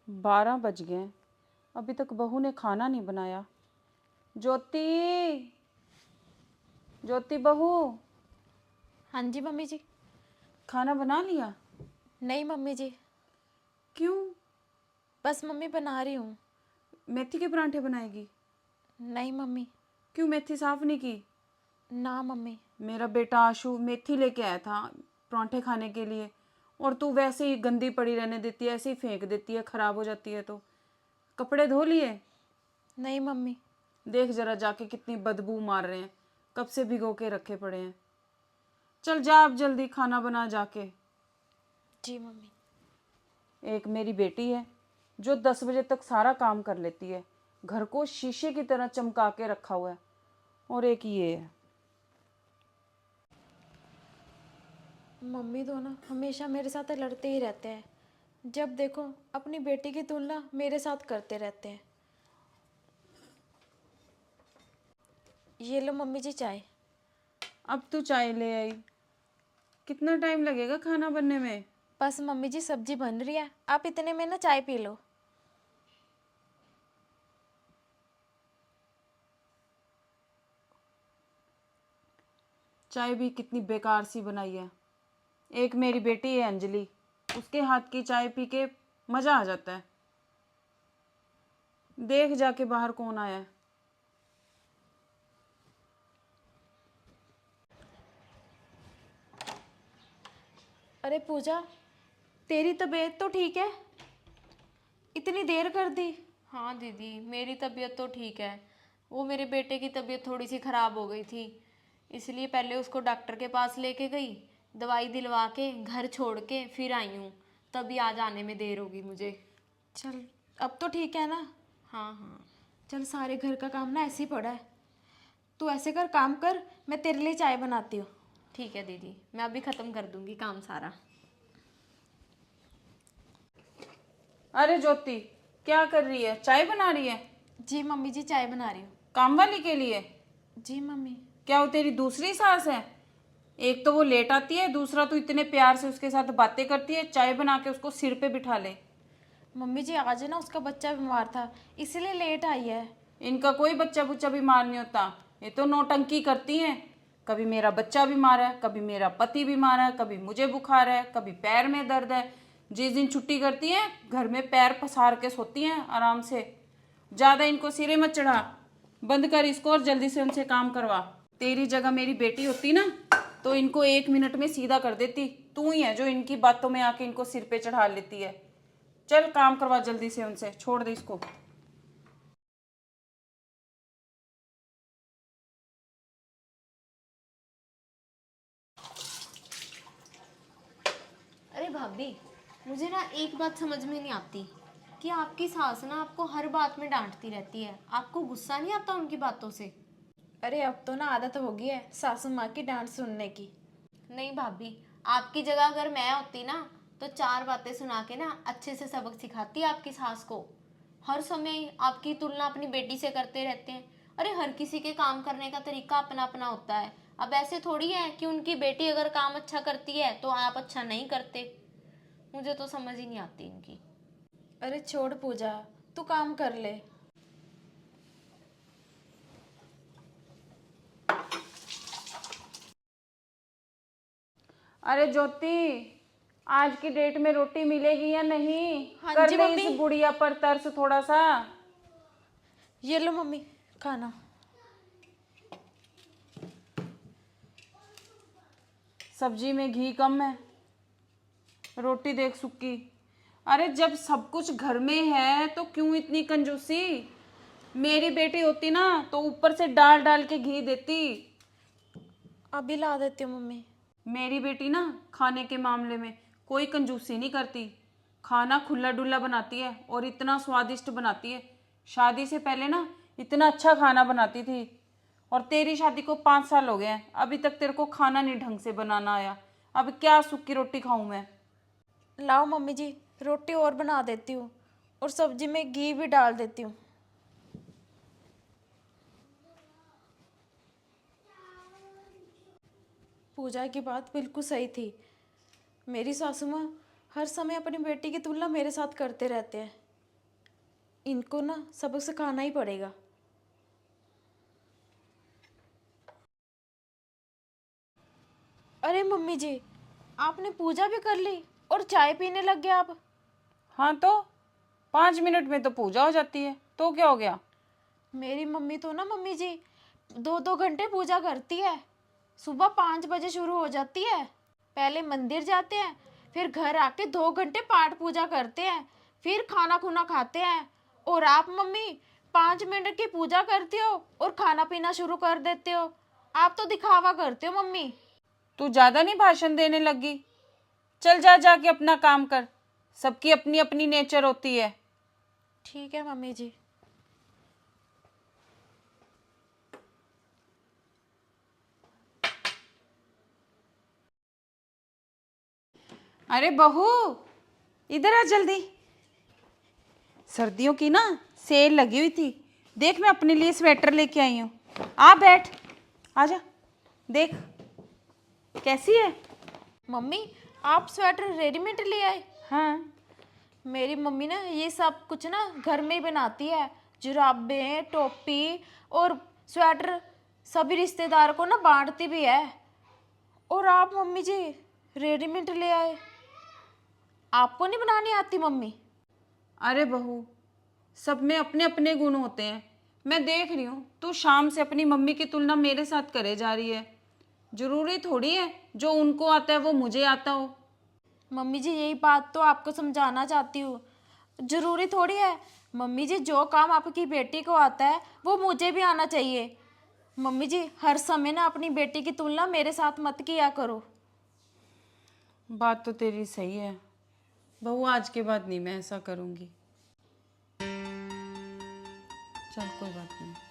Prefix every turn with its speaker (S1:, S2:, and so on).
S1: 12 बज गए, अभी तक बहू ने खाना नहीं बनाया। ज्योति, ज्योति बहू,
S2: हाँ जी मम्मी जी।
S1: खाना बना लिया?
S2: नहीं मम्मी जी,
S1: क्यों?
S2: बस मम्मी बना रही हूँ।
S1: मेथी के परांठे बनाएगी?
S2: नहीं मम्मी।
S1: क्यों, मेथी साफ नहीं की?
S2: ना मम्मी।
S1: मेरा बेटा आशु मेथी लेके आया था परांठे खाने के लिए, और तू वैसे ही गंदी पड़ी रहने देती है, ऐसे ही फेंक देती है, खराब हो जाती है। तो कपड़े धो लिए?
S2: नहीं मम्मी।
S1: देख जरा जाके कितनी बदबू मार रहे हैं, कब से भिगो के रखे पड़े हैं। चल जा अब जल्दी खाना बना जाके।
S2: जी मम्मी।
S1: एक मेरी बेटी है जो 10 बजे तक सारा काम कर लेती है, घर को शीशे की तरह चमका के रखा हुआ है, और एक ये है।
S2: मम्मी दोनों हमेशा मेरे साथ लड़ते ही रहते हैं। जब देखो अपनी बेटी की तुलना मेरे साथ करते रहते हैं। ये लो मम्मी जी चाय।
S1: अब तू चाय ले आई? कितना टाइम लगेगा खाना बनने में?
S2: बस मम्मी जी सब्जी बन रही है, आप इतने में ना चाय पी लो।
S1: चाय भी कितनी बेकार सी बनाई है। एक मेरी बेटी है अंजलि, उसके हाथ की चाय पी के मज़ा आ जाता है। देख जाके बाहर कौन आया है।
S2: अरे पूजा, तेरी तबीयत तो ठीक है? इतनी देर कर दी।
S3: हाँ दीदी, मेरी तबीयत तो ठीक है। वो मेरे बेटे की तबीयत थोड़ी सी ख़राब हो गई थी, इसलिए पहले उसको डॉक्टर के पास लेके गई, दवाई दिलवा के घर छोड़ के फिर आई हूँ। तभी आज आने में देर होगी मुझे।
S2: चल अब तो ठीक है ना?
S3: हाँ हाँ।
S2: चल सारे घर का काम ना ऐसे ही पड़ा है। तू ऐसे कर, काम कर, मैं तेरे लिए चाय बनाती हूँ।
S3: ठीक है दीदी, मैं अभी ख़त्म कर दूँगी काम सारा।
S1: अरे ज्योति, क्या कर रही है? चाय बना रही है?
S2: जी मम्मी जी चाय बना रही हूँ।
S1: काम वाली के लिए?
S2: जी मम्मी।
S1: क्या वो तेरी दूसरी सास है? एक तो वो लेट आती है, दूसरा तू इतने प्यार से उसके साथ बातें करती है, चाय बना के उसको सिर पे बिठा ले।
S2: मम्मी जी आज ना उसका बच्चा बीमार था, इसीलिए लेट आई है।
S1: इनका कोई बच्चा बुच्चा बीमार नहीं होता, ये तो नौटंकी करती हैं। कभी मेरा बच्चा बीमार है, कभी मेरा पति बीमार है, कभी मुझे बुखार है, कभी पैर में दर्द है। जिस दिन छुट्टी करती हैं घर में पैर पसार के सोती हैं आराम से। ज़्यादा इनको सिरे मत चढ़ा, बंद कर इसको और जल्दी से उनसे काम करवा। तेरी जगह मेरी बेटी होती ना तो इनको 1 मिनट में सीधा कर देती। तू ही है जो इनकी बातों में आके इनको सिर पे चढ़ा लेती है। चल काम करवा जल्दी से उनसे, छोड़ दे इसको।
S3: अरे भाभी, मुझे ना एक बात समझ में नहीं आती कि आपकी सास ना आपको हर बात में डांटती रहती है। आपको गुस्सा नहीं आता उनकी बातों से?
S2: अरे अब तो ना आदत हो गई है सासू माँ की डांट सुनने की।
S3: नहीं भाभी, आपकी जगह अगर मैं होती ना तो 4 बातें सुना के ना अच्छे से सबक सिखाती आपकी सास को। हर समय आपकी तुलना अपनी बेटी से करते रहते हैं। अरे हर किसी के काम करने का तरीका अपना अपना होता है। अब ऐसे थोड़ी है कि उनकी बेटी अगर काम अच्छा करती है तो आप अच्छा नहीं करते। मुझे तो समझ ही नहीं आती इनकी।
S2: अरे छोड़ पूजा, तू काम कर ले।
S1: अरे ज्योति, आज की डेट में रोटी मिलेगी या नहीं?
S3: हाँ
S1: कर
S3: जी
S1: ले
S3: मम्मी।
S1: इस बुढ़िया पर तरस थोड़ा सा।
S2: ये लो मम्मी खाना।
S1: सब्जी में घी कम है, रोटी देख सूखी। अरे जब सब कुछ घर में है तो क्यों इतनी कंजूसी? मेरी बेटी होती ना तो ऊपर से डाल डाल के घी देती।
S2: अभी ला देती हूँ मम्मी।
S1: मेरी बेटी ना खाने के मामले में कोई कंजूसी नहीं करती। खाना खुला डुल्ला बनाती है और इतना स्वादिष्ट बनाती है। शादी से पहले ना इतना अच्छा खाना बनाती थी, और तेरी शादी को 5 साल हो गए हैं, अभी तक तेरे को खाना नहीं ढंग से बनाना आया। अब क्या सूखी रोटी खाऊं मैं?
S2: लाओ मम्मी जी, रोटी और बना देती हूँ और सब्जी में घी भी डाल देती हूँ। पूजा की बात बिल्कुल सही थी। मेरी सासू माँ हर समय अपनी बेटी की तुलना मेरे साथ करते रहते हैं। इनको ना सबक सिखाना ही पड़ेगा। अरे मम्मी जी, आपने पूजा भी कर ली और चाय पीने लग गए आप।
S1: हाँ तो 5 मिनट में तो पूजा हो जाती है, तो क्या हो गया?
S2: मेरी मम्मी तो ना मम्मी जी 2-2 घंटे पूजा करती है। सुबह 5 बजे शुरू हो जाती है, पहले मंदिर जाते हैं, फिर घर आके 2 घंटे पाठ पूजा करते हैं, फिर खाना खुना खाते हैं। और आप मम्मी 5 मिनट की पूजा करती हो और खाना पीना शुरू कर देते हो। आप तो दिखावा करते हो मम्मी।
S1: तू ज्यादा नहीं भाषण देने लगी? चल जा, जाके अपना काम कर। सबकी अपनी अपनी नेचर होती है।
S2: ठीक है मम्मी जी।
S1: अरे बहू, इधर आ जल्दी। सर्दियों की ना सेल लगी हुई थी, देख मैं अपने लिए स्वेटर लेके आई हूँ। आ बैठ, आजा, देख कैसी है।
S2: मम्मी आप स्वेटर रेडीमेड ले आए?
S1: हाँ,
S2: मेरी मम्मी ना ये सब कुछ ना घर में ही बनाती है, जुराबें, टोपी और स्वेटर सभी रिश्तेदार को ना बांटती भी है। और आप मम्मी जी रेडीमेड ले आए? आपको नहीं बनानी आती मम्मी?
S1: अरे बहू, सब में अपने अपने गुण होते हैं। मैं देख रही हूँ तू शाम से अपनी मम्मी की तुलना मेरे साथ करे जा रही है। जरूरी थोड़ी है जो उनको आता है वो मुझे आता हो।
S2: मम्मी जी यही बात तो आपको समझाना चाहती हूँ। जरूरी थोड़ी है मम्मी जी, जो काम आपकी बेटी को आता है वो मुझे भी आना चाहिए। मम्मी जी हर समय ना अपनी बेटी की तुलना मेरे साथ मत किया करो।
S1: बात तो तेरी सही है बहू, आज के बाद नहीं मैं ऐसा करूँगी। चल कोई बात नहीं।